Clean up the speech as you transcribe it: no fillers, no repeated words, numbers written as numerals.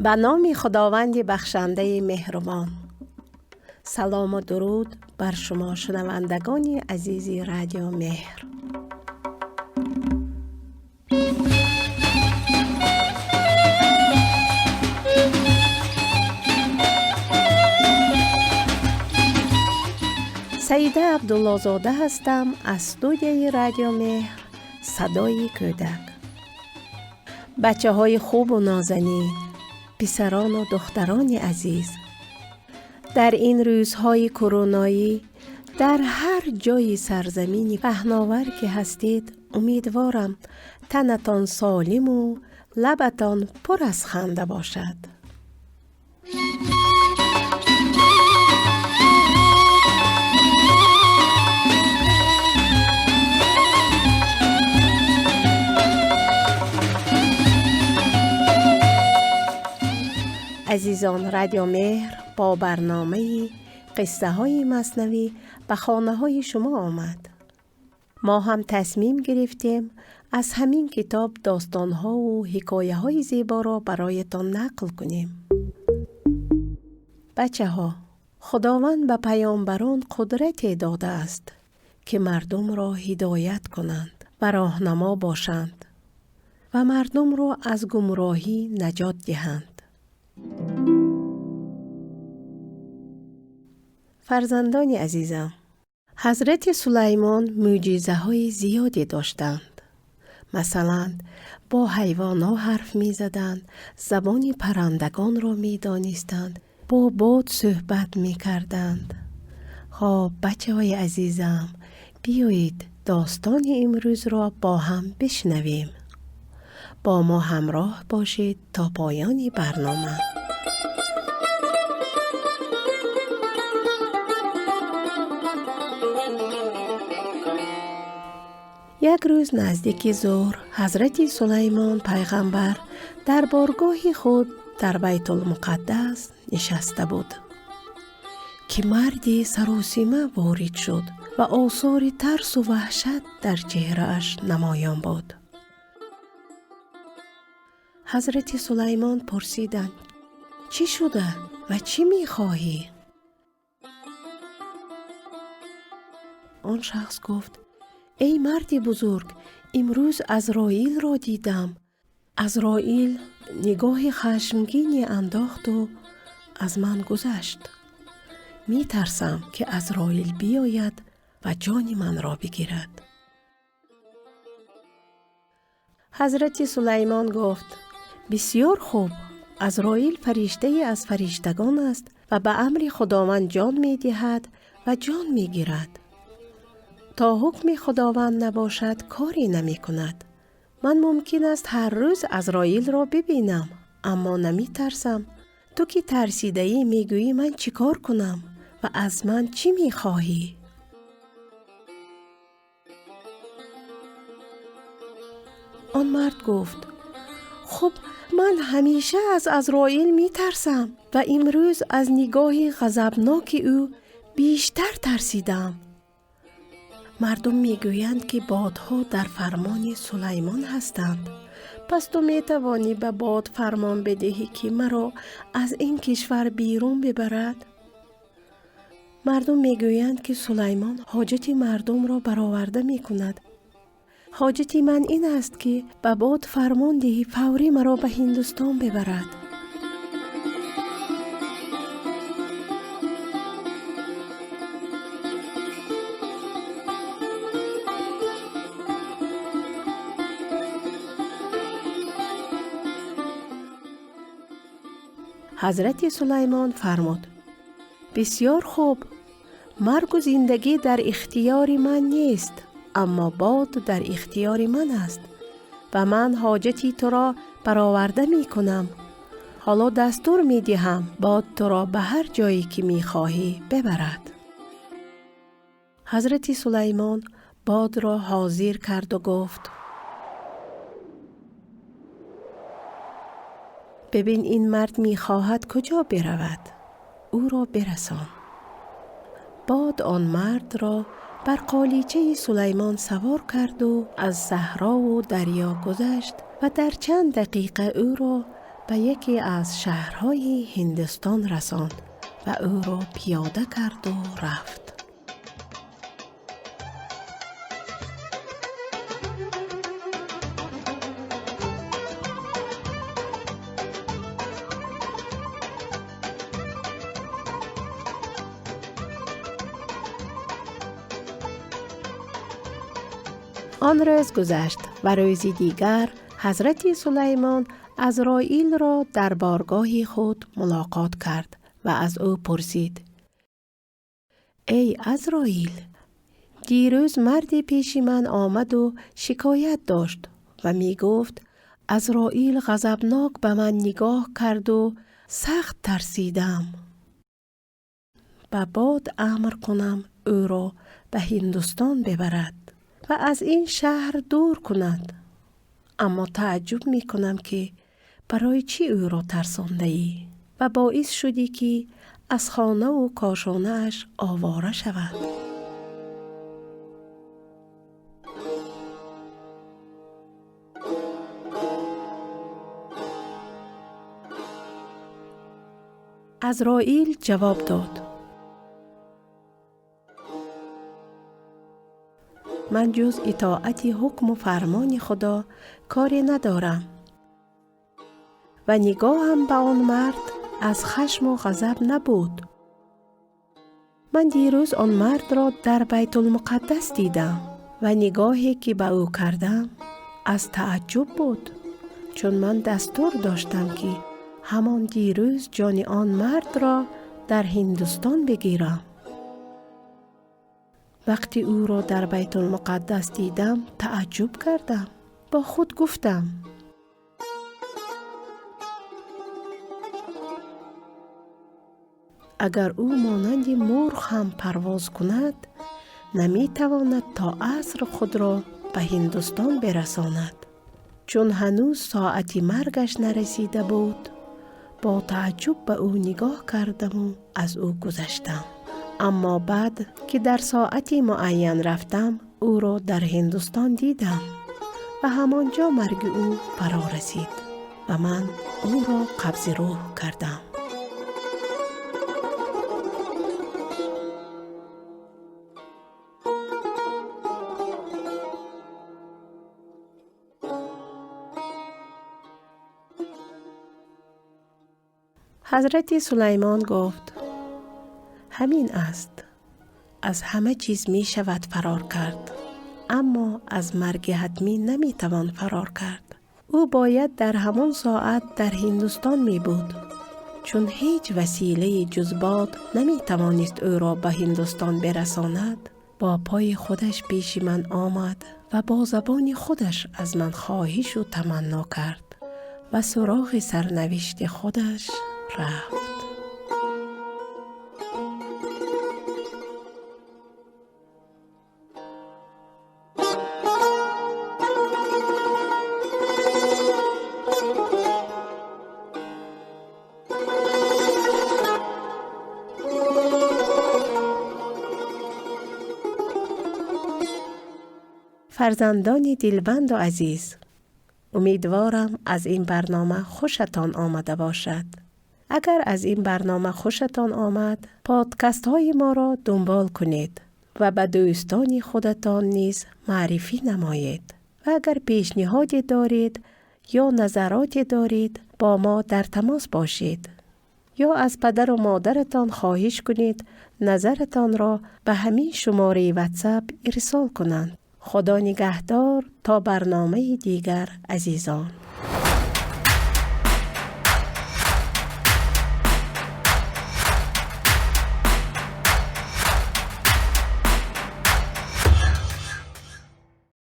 به نام خداوند بخشنده مهربان. سلام و درود بر شما شنوندگان عزیز رادیو مهر. سیده عبدالله زاده هستم از استودیوی رادیو مهر صدای کودک. بچه های خوب و نازنین، پسران و دختران عزیز، در این روزهای کرونایی در هر جای سرزمینی پهناور که هستید، امیدوارم تنتان سالم و لبتان پر از خنده باشد. عزیزان، رادیو مهر با برنامه قصه های مثنوی به خانه های شما آمد. ما هم تصمیم گرفتیم از همین کتاب داستان ها و حکایه های زیبا را برایتان نقل کنیم. بچه ها، خداوند به پیامبران قدرت داده است که مردم را هدایت کنند و راهنما باشند و مردم را از گمراهی نجات دهند. فرزندان عزیزم، حضرت سلیمان معجزه های زیادی داشتند. مثلا با حیوانات حرف می زدند، زبان پرندگان را می دانستند، با باد صحبت می کردند. خب بچه های عزیزم، بیایید داستان امروز را با هم بشنویم. با ما همراه باشید تا پایان برنامه. یک روز نزدیک ظهر حضرت سلیمان پیغمبر در بارگاه خود در بیت المقدس نشسته بود که مردی سراسیمه وارد شد و آثار ترس و وحشت در چهره‌اش نمایان بود. حضرت سلیمان پرسیدند: چی شده و چی می‌خواهی؟ آن شخص گفت: ای مرد بزرگ، امروز عزراییل را دیدم. عزراییل نگاه خشمگینی انداخت و از من گذشت. می ترسم که عزراییل بیاید و جان من را بگیرد. حضرت سلیمان گفت: بسیار خوب، عزراییل فرشته از فرشتگان است و به امر خداوند جان می دهد و جان می گیرد. تا حکم خداوند نباشد کاری نمی کند. من ممکن است هر روز عزراییل را ببینم، اما نمی ترسم. تو که ترسیده ای می گویی من چی کار کنم و از من چی می خواهی؟ آن مرد گفت: خب من همیشه از عزراییل می ترسم و امروز از نگاه غضبناک او بیشتر ترسیدم. مردم میگویند که بادها در فرمان سلیمان هستند. پس تو میتوانی به باد فرمان بدهی که مرا از این کشور بیرون ببرد؟ مردم میگویند که سلیمان حاجت مردم را برآورده میکند. حاجت من این است که به باد فرمان دهی فوری مرا به هندوستان ببرد. حضرت سلیمان فرمود: بسیار خوب، مرگ و زندگی در اختیار من نیست، اما باد در اختیار من است و من حاجتی تو را برآورده می کنم. حالا دستور می دهم باد تو را به هر جایی که می خواهی ببرد. حضرت سلیمان باد را حاضر کرد و گفت: ببین این مرد می خواهد کجا برود، او را برسان. باد آن مرد را بر قالیچه سلیمان سوار کرد و از صحرا و دریا گذشت و در چند دقیقه او را به یکی از شهرهای هندوستان رساند و او را پیاده کرد و رفت. آن روز گذشت و روزی دیگر حضرت سلیمان عزراییل را در بارگاه خود ملاقات کرد و از او پرسید: ای عزراییل، دیروز مردی پیش من آمد و شکایت داشت و می گفت عزراییل غضبناک به من نگاه کرد و سخت ترسیدم. به باد امر کنم او را به هندوستان ببرد و از این شهر دور کند. اما تعجب می کنم که برای چی او را ترسانده ای و باعث شدی که از خانه و کاشانه اش آواره شود. عزراییل جواب داد: من جز اطاعت حکم و فرمان خدا کاری ندارم و نگاهم به آن مرد از خشم و غضب نبود. من دیروز آن مرد را در بیت المقدس دیدم و نگاهی که به او کردم از تعجب بود، چون من دستور داشتم که همان دیروز جان آن مرد را در هندوستان بگیرم. وقتی او را در بیت المقدس دیدم تعجب کردم. با خود گفتم: اگر او مانند مرغ هم پرواز کند، نمی تواند تا عصر خود را به هندوستان برساند. چون هنوز ساعت مرگش نرسیده بود، با تعجب به او نگاه کردم و از او گذشتم. اما بعد که در ساعتی معین رفتم، او را در هندوستان دیدم و همانجا مرگ او فرا رسید و من او را قبض روح کردم. حضرت سلیمان گفت: همین است. از همه چیز می شود فرار کرد، اما از مرگ حتمی نمی توان فرار کرد. او باید در همان ساعت در هندوستان می بود، چون هیچ وسیله جز باد نمی توانست او را به هندوستان برساند. با پای خودش پیش من آمد و با زبان خودش از من خواهش و تمنا کرد و سراغ سرنوشت خودش رفت. فرزندان دلبند و عزیز، امیدوارم از این برنامه خوشتان آمده باشد. اگر از این برنامه خوشتان آمد، پادکست های ما را دنبال کنید و به دوستان خودتان نیز معرفی نمایید. و اگر پیشنهادی دارید یا نظراتی دارید، با ما در تماس باشید. یا از پدر و مادرتان خواهش کنید نظرتان را به همین شماره واتساپ ارسال کنند. خدا نگهدار تا برنامه دیگر عزیزان.